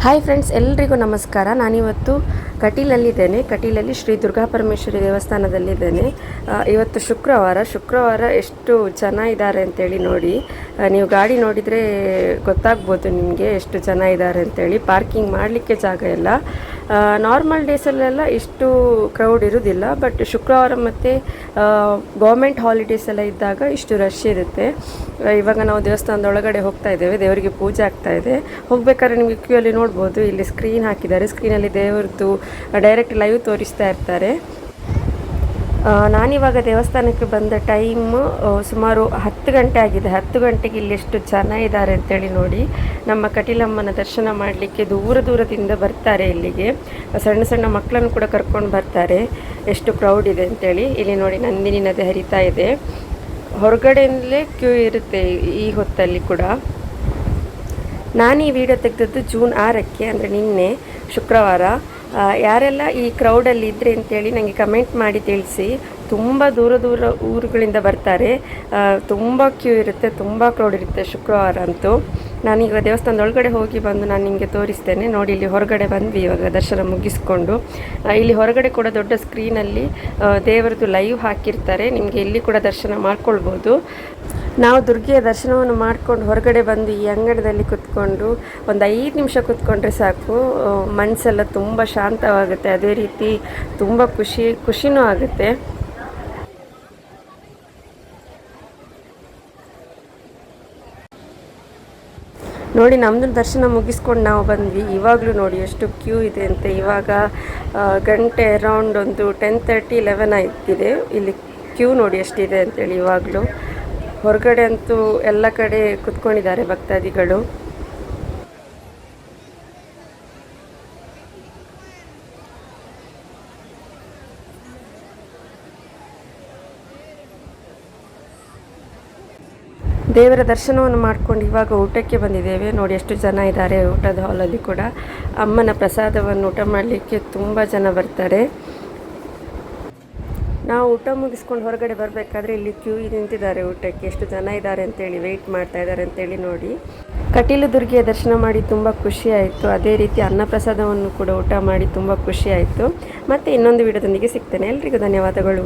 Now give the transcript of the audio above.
Hi friends, ಎಲ್ರಿಗೂ ನಮಸ್ಕಾರ. ನಾನಿವತ್ತು ಕಟೀಲಲ್ಲಿದ್ದೇನೆ. ಕಟೀಲಲ್ಲಿ ಶ್ರೀ ದುರ್ಗಾಪರಮೇಶ್ವರಿ ದೇವಸ್ಥಾನದಲ್ಲಿದ್ದೇನೆ. ಇವತ್ತು ಶುಕ್ರವಾರ ಎಷ್ಟು ಜನ ಇದ್ದಾರೆ ಅಂತೇಳಿ ನೋಡಿ. ನೀವು ಗಾಡಿ ನೋಡಿದರೆ ಗೊತ್ತಾಗ್ಬೋದು ನಿಮಗೆ ಎಷ್ಟು ಜನ ಇದ್ದಾರೆ ಅಂತೇಳಿ. ಪಾರ್ಕಿಂಗ್ ಮಾಡಲಿಕ್ಕೆ ಜಾಗ ಇಲ್ಲ. ನಾರ್ಮಲ್ ಡೇಸಲ್ಲೆಲ್ಲ ಇಷ್ಟು ಕ್ರೌಡ್ ಇರೋದಿಲ್ಲ, ಬಟ್ ಶುಕ್ರವಾರ ಮತ್ತು ಗೌರ್ಮೆಂಟ್ ಹಾಲಿಡೇಸ್ ಎಲ್ಲ ಇದ್ದಾಗ ಇಷ್ಟು ರಶ್ ಇರುತ್ತೆ. ಇವಾಗ ನಾವು ದೇವಸ್ಥಾನದ ಒಳಗಡೆ ಹೋಗ್ತಾ ಇದ್ದೇವೆ. ದೇವರಿಗೆ ಪೂಜೆ ಆಗ್ತಾ ಇದೆ. ಹೋಗ್ಬೇಕಾದ್ರೆ ನಿಮಗೆ ಕ್ಯೂ ಅಲ್ಲಿ ನೋಡ್ಬೋದು, ಇಲ್ಲಿ ಸ್ಕ್ರೀನ್ ಹಾಕಿದ್ದಾರೆ. ಸ್ಕ್ರೀನಲ್ಲಿ ದೇವರದ್ದು ಡೈರೆಕ್ಟ್ ಲೈವ್ ತೋರಿಸ್ತಾ ಇರ್ತಾರೆ. ನಾನಿವಾಗ ದೇವಸ್ಥಾನಕ್ಕೆ ಬಂದ ಟೈಮ್ ಸುಮಾರು 10 ಗಂಟೆ ಆಗಿದೆ. 10 ಗಂಟೆಗೆ ಇಲ್ಲಿ ಎಷ್ಟು ಜನ ಇದ್ದಾರೆ ಅಂತೇಳಿ ನೋಡಿ. ನಮ್ಮ ಕಟೀಲಮ್ಮನ ದರ್ಶನ ಮಾಡಲಿಕ್ಕೆ ದೂರದಿಂದ ಬರ್ತಾರೆ ಇಲ್ಲಿಗೆ. ಸಣ್ಣ ಸಣ್ಣ ಮಕ್ಕಳನ್ನು ಕೂಡ ಕರ್ಕೊಂಡು ಬರ್ತಾರೆ. ಎಷ್ಟು ಕ್ರೌಡ್ ಇದೆ ಅಂತೇಳಿ. ಇಲ್ಲಿ ನೋಡಿ, ನಂದಿನಿ ನದಿ ಹರಿತಾ ಇದೆ. ಹೊರಗಡೆಯಿಂದಲೇ ಕ್ಯೂ ಇರುತ್ತೆ ಈ ಹೊತ್ತಲ್ಲಿ ಕೂಡ. ನಾನು ಈ ವಿಡಿಯೋ ತೆಗೆದದ್ದು ಜೂನ್ 6ಕ್ಕೆ, ಅಂದರೆ ನಿನ್ನೆ ಶುಕ್ರವಾರ. ಯಾರೆಲ್ಲ ಈ ಕ್ರೌಡಲ್ಲಿ ಇದ್ದರೆ ಅಂತೇಳಿ ನನಗೆ ಕಮೆಂಟ್ ಮಾಡಿ ತಿಳಿಸಿ. ತುಂಬ ದೂರ ಊರುಗಳಿಂದ ಬರ್ತಾರೆ. ತುಂಬ ಕ್ಯೂ ಇರುತ್ತೆ, ತುಂಬ ಕ್ರೌಡ್ ಇರುತ್ತೆ ಶುಕ್ರವಾರ ಅಂತೂ. ನಾನೀಗ ದೇವಸ್ಥಾನದ ಒಳಗಡೆ ಹೋಗಿ ಬಂದು ನಾನು ನಿಮಗೆ ತೋರಿಸ್ತೇನೆ ನೋಡಿ. ಇಲ್ಲಿ ಹೊರಗಡೆ ಬಂದ್ವಿ ಇವಾಗ ದರ್ಶನ ಮುಗಿಸ್ಕೊಂಡು. ಇಲ್ಲಿ ಹೊರಗಡೆ ಕೂಡ ದೊಡ್ಡ ಸ್ಕ್ರೀನಲ್ಲಿ ದೇವರದ್ದು ಲೈವ್ ಹಾಕಿರ್ತಾರೆ. ನಿಮಗೆ ಇಲ್ಲಿ ಕೂಡ ದರ್ಶನ ಮಾಡ್ಕೊಳ್ಬೋದು. ನಾವು ದುರ್ಗೆಯ ದರ್ಶನವನ್ನು ಮಾಡಿಕೊಂಡು ಹೊರಗಡೆ ಬಂದು ಈ ಅಂಗಣದಲ್ಲಿ ಕುತ್ಕೊಂಡು ಒಂದು 5 ನಿಮಿಷ ಕುತ್ಕೊಂಡ್ರೆ ಸಾಕು. ಮನಸ್ಸೆಲ್ಲ ತುಂಬ ಶಾಂತವಾಗುತ್ತೆ. ಅದೇ ರೀತಿ ತುಂಬ ಖುಷಿನೂ ಆಗುತ್ತೆ. ನೋಡಿ, ನಮ್ಮದು ದರ್ಶನ ಮುಗಿಸ್ಕೊಂಡು ನಾವು ಬಂದ್ವಿ. ಇವಾಗಲೂ ನೋಡಿ ಎಷ್ಟು ಕ್ಯೂ ಇದೆ ಅಂತ. ಇವಾಗ ಗಂಟೆ ಅರೌಂಡ್ ಒಂದು 10:30, 11 ಆಗಿದೆ. ಇಲ್ಲಿ ಕ್ಯೂ ನೋಡಿ ಎಷ್ಟಿದೆ ಅಂತೇಳಿ. ಇವಾಗಲೂ ಹೊರಗಡೆ ಅಂತೂ ಎಲ್ಲ ಕಡೆ ಕುತ್ಕೊಂಡಿದ್ದಾರೆ ಭಕ್ತಾದಿಗಳು. ದೇವರ ದರ್ಶನವನ್ನು ಮಾಡಿಕೊಂಡು ಇವಾಗ ಊಟಕ್ಕೆ ಬಂದಿದ್ದೇವೆ. ನೋಡಿ ಎಷ್ಟು ಜನ ಇದ್ದಾರೆ ಊಟದ ಹಾಲಲ್ಲಿ ಕೂಡ. ಅಮ್ಮನ ಪ್ರಸಾದವನ್ನು ಊಟ ಮಾಡಲಿಕ್ಕೆ ತುಂಬ ಜನ ಬರ್ತಾರೆ. ನಾವು ಊಟ ಮುಗಿಸ್ಕೊಂಡು ಹೊರಗಡೆ ಬರಬೇಕಾದ್ರೆ ಇಲ್ಲಿ ಕ್ಯೂ ನಿಂತಿದ್ದಾರೆ ಊಟಕ್ಕೆ. ಎಷ್ಟು ಜನ ಇದ್ದಾರೆ ಅಂತೇಳಿ, ವೆಯ್ಟ್ ಮಾಡ್ತಾ ಇದ್ದಾರೆ ಅಂತೇಳಿ ನೋಡಿ. ಕಟೀಲು ದುರ್ಗೆಯ ದರ್ಶನ ಮಾಡಿ ತುಂಬ ಖುಷಿ ಆಯಿತು. ಅದೇ ರೀತಿ ಅನ್ನಪ್ರಸಾದವನ್ನು ಕೂಡ ಊಟ ಮಾಡಿ ತುಂಬ ಖುಷಿ ಆಯಿತು. ಮತ್ತು ಇನ್ನೊಂದು ವಿಡಿಯೋದೊಂದಿಗೆ ಸಿಗ್ತೇನೆ. ಎಲ್ರಿಗೂ ಧನ್ಯವಾದಗಳು.